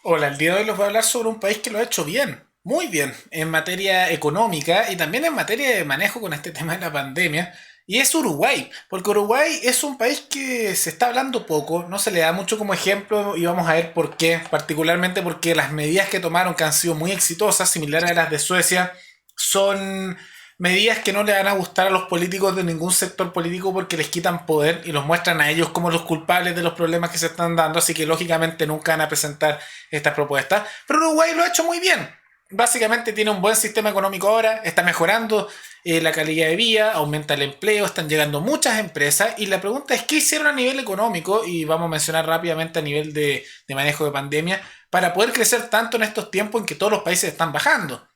Hola, el día de hoy les voy a hablar sobre un país que lo ha hecho bien, muy bien, en materia económica y también en materia de manejo con este tema de la pandemia. Y es Uruguay, porque Uruguay es un país que se está hablando poco, no se le da mucho como ejemplo y vamos a ver por qué, particularmente porque las medidas que tomaron que han sido muy exitosas, similares a las de Suecia, son medidas que no le van a gustar a los políticos de ningún sector político porque les quitan poder y los muestran a ellos como los culpables de los problemas que se están dando, así que lógicamente nunca van a presentar estas propuestas. Pero Uruguay lo ha hecho muy bien. Básicamente tiene un buen sistema económico ahora, está mejorando la calidad de vida, aumenta el empleo, están llegando muchas empresas y la pregunta es qué hicieron a nivel económico y vamos a mencionar rápidamente a nivel de manejo de pandemia para poder crecer tanto en estos tiempos en que todos los países están bajando.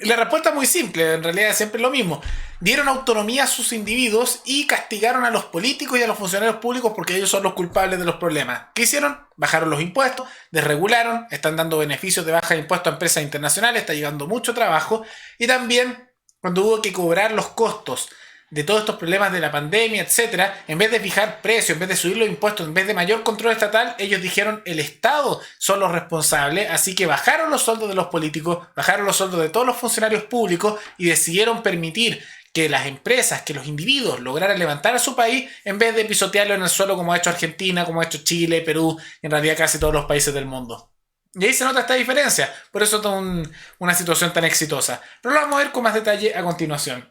Y la respuesta es muy simple, en realidad es siempre lo mismo. Dieron autonomía a sus individuos y castigaron a los políticos y a los funcionarios públicos porque ellos son los culpables de los problemas. ¿Qué hicieron? Bajaron los impuestos, desregularon, están dando beneficios de baja de impuestos a empresas internacionales, está llegando mucho trabajo y también cuando hubo que cobrar los costos de todos estos problemas de la pandemia, etcétera, en vez de fijar precios, en vez de subir los impuestos, en vez de mayor control estatal, ellos dijeron el Estado son los responsables, así que bajaron los sueldos de los políticos, bajaron los sueldos de todos los funcionarios públicos y decidieron permitir que las empresas, que los individuos lograran levantar a su país en vez de pisotearlo en el suelo como ha hecho Argentina, como ha hecho Chile, Perú y en realidad casi todos los países del mundo. Y ahí se nota esta diferencia, por eso es una situación tan exitosa. Pero lo vamos a ver con más detalle a continuación.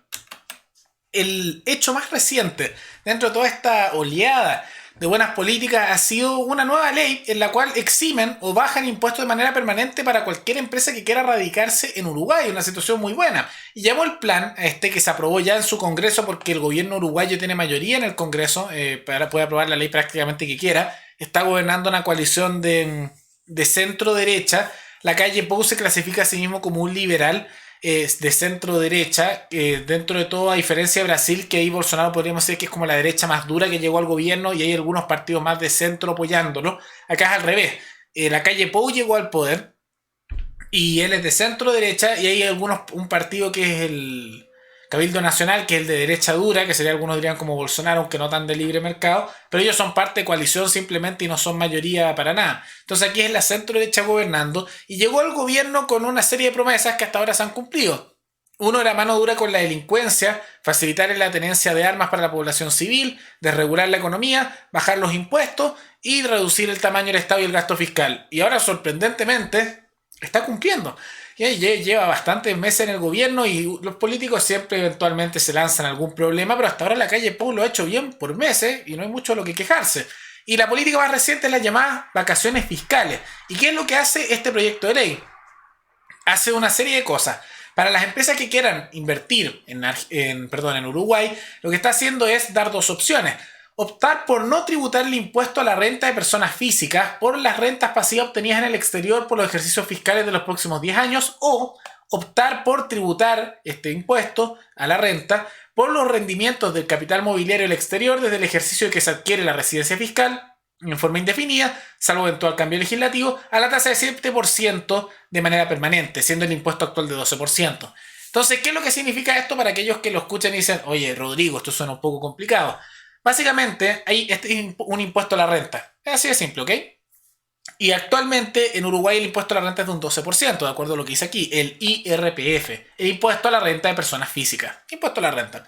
El hecho más reciente dentro de toda esta oleada de buenas políticas ha sido una nueva ley en la cual eximen o bajan impuestos de manera permanente para cualquier empresa que quiera radicarse en Uruguay, una situación muy buena. Y llamó el plan a este que se aprobó ya en su Congreso porque el gobierno uruguayo tiene mayoría en el Congreso, para poder aprobar la ley prácticamente que quiera. Está gobernando una coalición de centro derecha. La calle Pou se clasifica a sí mismo como un liberal de centro derecha, dentro de todo, a diferencia de Brasil, que ahí Bolsonaro podríamos decir que es como la derecha más dura que llegó al gobierno y hay algunos partidos más de centro apoyándolo. Acá es al revés. La calle Pou llegó al poder y él es de centro derecha y hay un partido que es el Cabildo Nacional, que es el de derecha dura, que sería algunos dirían como Bolsonaro, aunque no tan de libre mercado, pero ellos son parte de coalición simplemente y no son mayoría para nada. Entonces aquí es la centro derecha gobernando y llegó al gobierno con una serie de promesas que hasta ahora se han cumplido. Uno era mano dura con la delincuencia, facilitar la tenencia de armas para la población civil, desregular la economía, bajar los impuestos y reducir el tamaño del Estado y el gasto fiscal. Y ahora, sorprendentemente, está cumpliendo. Y ahí lleva bastantes meses en el gobierno y los políticos siempre eventualmente se lanzan a algún problema, pero hasta ahora la calle Pou lo ha hecho bien por meses y no hay mucho de lo que quejarse. Y la política más reciente es la llamada vacaciones fiscales. ¿Y qué es lo que hace este proyecto de ley? Hace una serie de cosas. Para las empresas que quieran invertir en Uruguay, lo que está haciendo es dar dos opciones. Optar por no tributar el impuesto a la renta de personas físicas por las rentas pasivas obtenidas en el exterior por los ejercicios fiscales de los próximos 10 años o optar por tributar este impuesto a la renta por los rendimientos del capital mobiliario del exterior desde el ejercicio de que se adquiere la residencia fiscal en forma indefinida, salvo eventual cambio legislativo, a la tasa de 7% de manera permanente, siendo el impuesto actual de 12%. Entonces, ¿qué es lo que significa esto para aquellos que lo escuchan y dicen, oye, Rodrigo, esto suena un poco complicado? Básicamente, hay un impuesto a la renta. Es así de simple, ¿ok? Y actualmente en Uruguay el impuesto a la renta es de un 12%, de acuerdo a lo que dice aquí, el IRPF, el impuesto a la renta de personas físicas. Impuesto a la renta.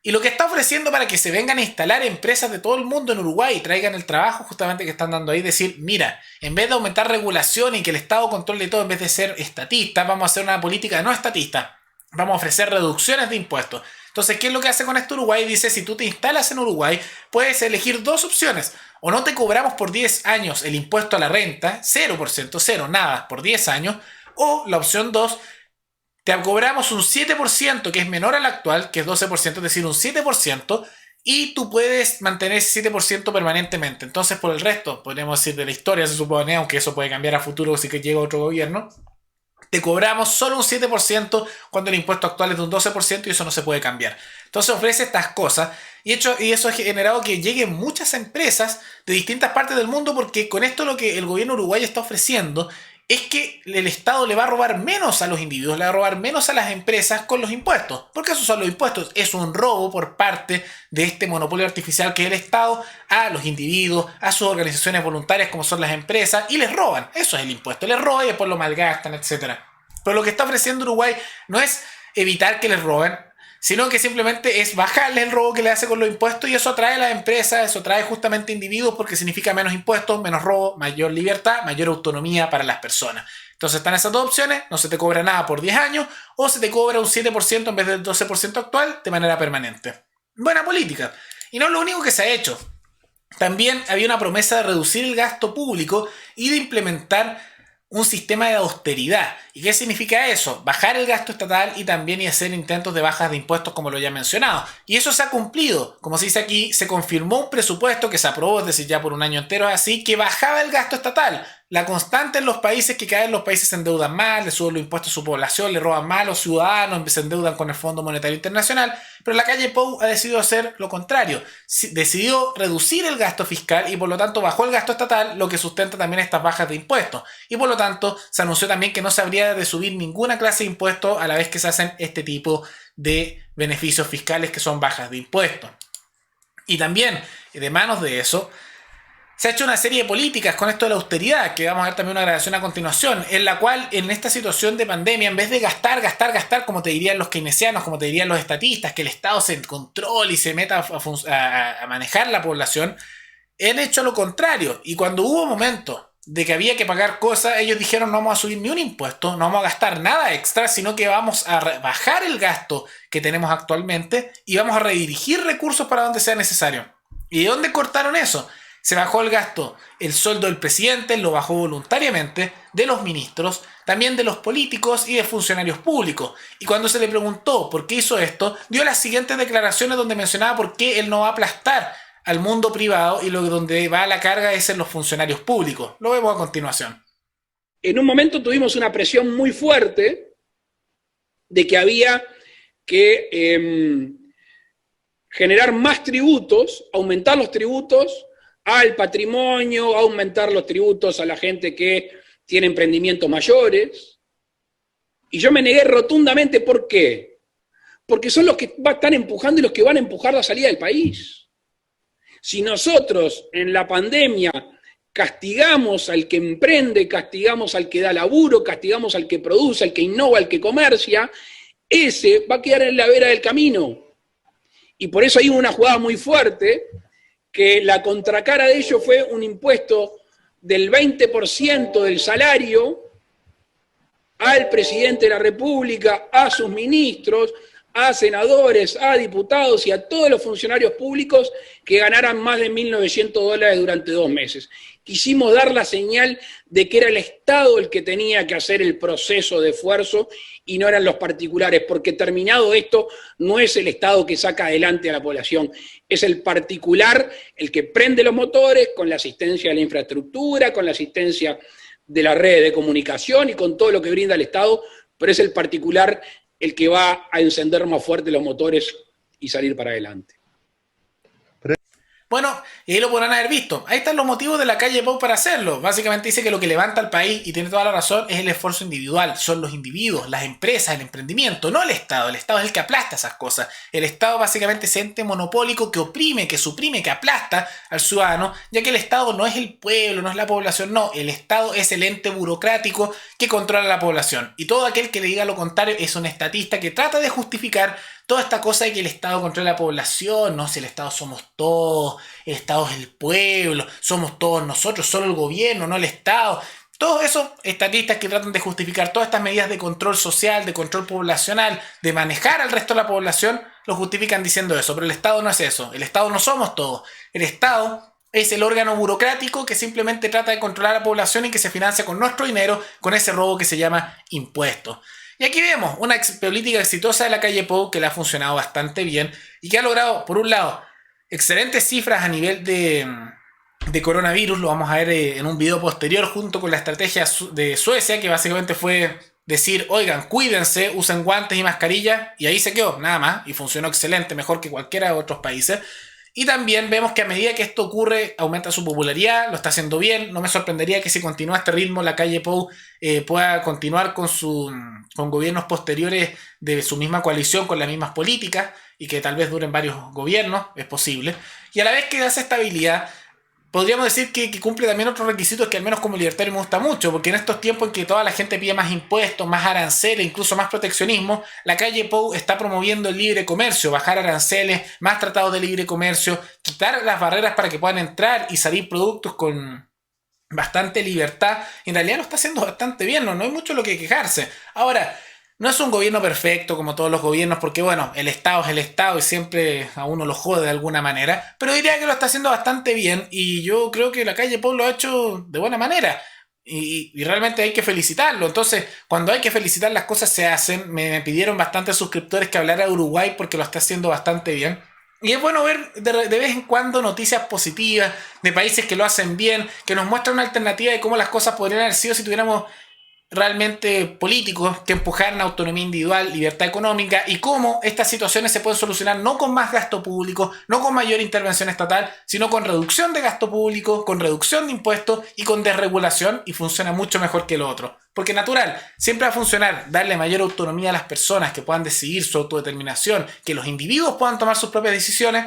Y lo que está ofreciendo para que se vengan a instalar empresas de todo el mundo en Uruguay y traigan el trabajo justamente que están dando ahí, decir, mira, en vez de aumentar regulación y que el Estado controle todo, en vez de ser estatista, vamos a hacer una política no estatista. Vamos a ofrecer reducciones de impuestos. Entonces, ¿qué es lo que hace con esto Uruguay? Dice, si tú te instalas en Uruguay, puedes elegir dos opciones. O no te cobramos por 10 años el impuesto a la renta, 0%, cero, nada, por 10 años. O la opción 2, te cobramos un 7% que es menor al actual, que es 12%, es decir, un 7%, y tú puedes mantener ese 7% permanentemente. Entonces, por el resto, podríamos decir de la historia, se supone, aunque eso puede cambiar a futuro si que llega otro gobierno, te cobramos solo un 7% cuando el impuesto actual es de un 12% y eso no se puede cambiar. Entonces ofrece estas cosas y eso ha generado que lleguen muchas empresas de distintas partes del mundo porque con esto lo que el gobierno uruguayo está ofreciendo es que el Estado le va a robar menos a los individuos, le va a robar menos a las empresas con los impuestos. Porque esos son los impuestos. Es un robo por parte de este monopolio artificial que es el Estado a los individuos, a sus organizaciones voluntarias como son las empresas, y les roban. Eso es el impuesto. Les roban y después lo malgastan, etc. Pero lo que está ofreciendo Uruguay no es evitar que les roben, sino que simplemente es bajarle el robo que le hace con los impuestos, y eso atrae a las empresas, eso atrae justamente individuos porque significa menos impuestos, menos robo, mayor libertad, mayor autonomía para las personas. Entonces están esas dos opciones: no se te cobra nada por 10 años o se te cobra un 7% en vez del 12% actual de manera permanente. Buena política. Y no es lo único que se ha hecho. También había una promesa de reducir el gasto público y de implementar un sistema de austeridad. ¿Y qué significa eso? Bajar el gasto estatal y también hacer intentos de bajas de impuestos, como lo ya he mencionado. Y eso se ha cumplido. Como se dice aquí, se confirmó un presupuesto que se aprobó, es decir, ya por un año entero así, que bajaba el gasto estatal. La constante en los países que cada vez los países se endeudan más, le suben los impuestos a su población, le roban más a los ciudadanos, se endeudan con el Fondo Monetario Internacional, pero la calle Pou ha decidido hacer lo contrario. Decidió reducir el gasto fiscal y por lo tanto bajó el gasto estatal, lo que sustenta también estas bajas de impuestos. Y por lo tanto se anunció también que no se habría de subir ninguna clase de impuestos a la vez que se hacen este tipo de beneficios fiscales que son bajas de impuestos. Y también, de manos de eso, se ha hecho una serie de políticas con esto de la austeridad, que vamos a ver también una grabación a continuación, en la cual en esta situación de pandemia, en vez de gastar, como te dirían los keynesianos, como te dirían los estatistas, que el Estado se controle y se meta a manejar la población, han hecho lo contrario. Y cuando hubo momentos de que había que pagar cosas, ellos dijeron: no vamos a subir ni un impuesto, no vamos a gastar nada extra, sino que vamos a bajar el gasto que tenemos actualmente y vamos a redirigir recursos para donde sea necesario. ¿Y de dónde cortaron eso? Se bajó el gasto, el sueldo del presidente lo bajó voluntariamente, de los ministros, también de los políticos y de funcionarios públicos. Y cuando se le preguntó por qué hizo esto, dio las siguientes declaraciones donde mencionaba por qué él no va a aplastar al mundo privado y donde va la carga es en los funcionarios públicos. Lo vemos a continuación. En un momento tuvimos una presión muy fuerte de que había que generar más tributos, aumentar los tributos al patrimonio, aumentar los tributos a la gente que tiene emprendimientos mayores. Y yo me negué rotundamente. ¿Por qué? Porque son los que están empujando y los que van a empujar la salida del país. Si nosotros en la pandemia castigamos al que emprende, castigamos al que da laburo, castigamos al que produce, al que innova, al que comercia, ese va a quedar en la vera del camino. Y por eso hay una jugada muy fuerte, que la contracara de ello fue un impuesto del 20% del salario al presidente de la República, a sus ministros, a senadores, a diputados y a todos los funcionarios públicos que ganaran más de $1.900 durante 2 meses. Quisimos dar la señal de que era el Estado el que tenía que hacer el proceso de esfuerzo y no eran los particulares, porque terminado esto, no es el Estado que saca adelante a la población, es el particular el que prende los motores con la asistencia de la infraestructura, con la asistencia de la red de comunicación y con todo lo que brinda el Estado, pero es el particular el que va a encender más fuerte los motores y salir para adelante. Bueno, y ahí lo podrán haber visto. Ahí están los motivos de la calle Pou para hacerlo. Básicamente dice que lo que levanta al país, y tiene toda la razón, es el esfuerzo individual. Son los individuos, las empresas, el emprendimiento, no el Estado. El Estado es el que aplasta esas cosas. El Estado básicamente es ente monopólico que oprime, que suprime, que aplasta al ciudadano, ya que el Estado no es el pueblo, no es la población, no. El Estado es el ente burocrático que controla a la población. Y todo aquel que le diga lo contrario es un estatista que trata de justificar toda esta cosa de que el Estado controla la población. No, si el Estado somos todos, el Estado es el pueblo, somos todos nosotros, solo el gobierno, no el Estado. Todos esos estatistas que tratan de justificar todas estas medidas de control social, de control poblacional, de manejar al resto de la población, lo justifican diciendo eso. Pero el Estado no es eso, el Estado no somos todos. El Estado es el órgano burocrático que simplemente trata de controlar a la población y que se financia con nuestro dinero, con ese robo que se llama impuestos. Y aquí vemos una política exitosa de la calle Pou que le ha funcionado bastante bien y que ha logrado, por un lado, excelentes cifras a nivel de coronavirus. Lo vamos a ver en un video posterior junto con la estrategia de Suecia, que básicamente fue decir: oigan, cuídense, usen guantes y mascarilla, y ahí se quedó, nada más, y funcionó excelente, mejor que cualquiera de otros países. Y también vemos que a medida que esto ocurre, aumenta su popularidad, lo está haciendo bien. No me sorprendería que si continúa este ritmo, la calle Pou pueda continuar con gobiernos posteriores de su misma coalición, con las mismas políticas, y que tal vez duren varios gobiernos, es posible. Y a la vez que da esa estabilidad, podríamos decir que cumple también otros requisitos que al menos como libertario me gusta mucho, porque en estos tiempos en que toda la gente pide más impuestos, más aranceles, incluso más proteccionismo, la calle Pou está promoviendo el libre comercio, bajar aranceles, más tratados de libre comercio, quitar las barreras para que puedan entrar y salir productos con bastante libertad. Y en realidad lo está haciendo bastante bien, no hay mucho lo que quejarse. Ahora, no es un gobierno perfecto como todos los gobiernos, porque bueno, el Estado es el Estado y siempre a uno lo jode de alguna manera, pero diría que lo está haciendo bastante bien y yo creo que la calle Pou lo ha hecho de buena manera y realmente hay que felicitarlo. Entonces, cuando hay que felicitar las cosas se hacen. Me pidieron bastantes suscriptores que hablara de Uruguay porque lo está haciendo bastante bien. Y es bueno ver de vez en cuando noticias positivas de países que lo hacen bien, que nos muestran una alternativa de cómo las cosas podrían haber sido si tuviéramos realmente políticos que empujaran autonomía individual, libertad económica y cómo estas situaciones se pueden solucionar no con más gasto público, no con mayor intervención estatal, sino con reducción de gasto público, con reducción de impuestos y con desregulación y funciona mucho mejor que lo otro. Porque natural, siempre va a funcionar darle mayor autonomía a las personas que puedan decidir su autodeterminación, que los individuos puedan tomar sus propias decisiones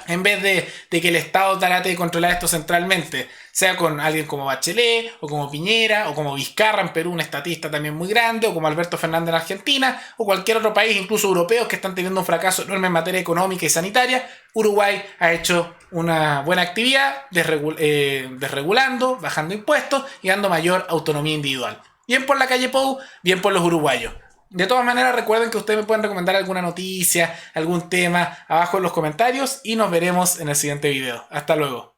en vez de que el Estado trate de controlar esto centralmente, sea con alguien como Bachelet, o como Piñera, o como Vizcarra en Perú, un estatista también muy grande, o como Alberto Fernández en Argentina, o cualquier otro país, incluso europeos, que están teniendo un fracaso enorme en materia económica y sanitaria. Uruguay ha hecho una buena actividad desregulando, bajando impuestos y dando mayor autonomía individual. Bien por la calle Pou, bien por los uruguayos. De todas maneras, recuerden que ustedes me pueden recomendar alguna noticia, algún tema abajo en los comentarios y nos veremos en el siguiente video. Hasta luego.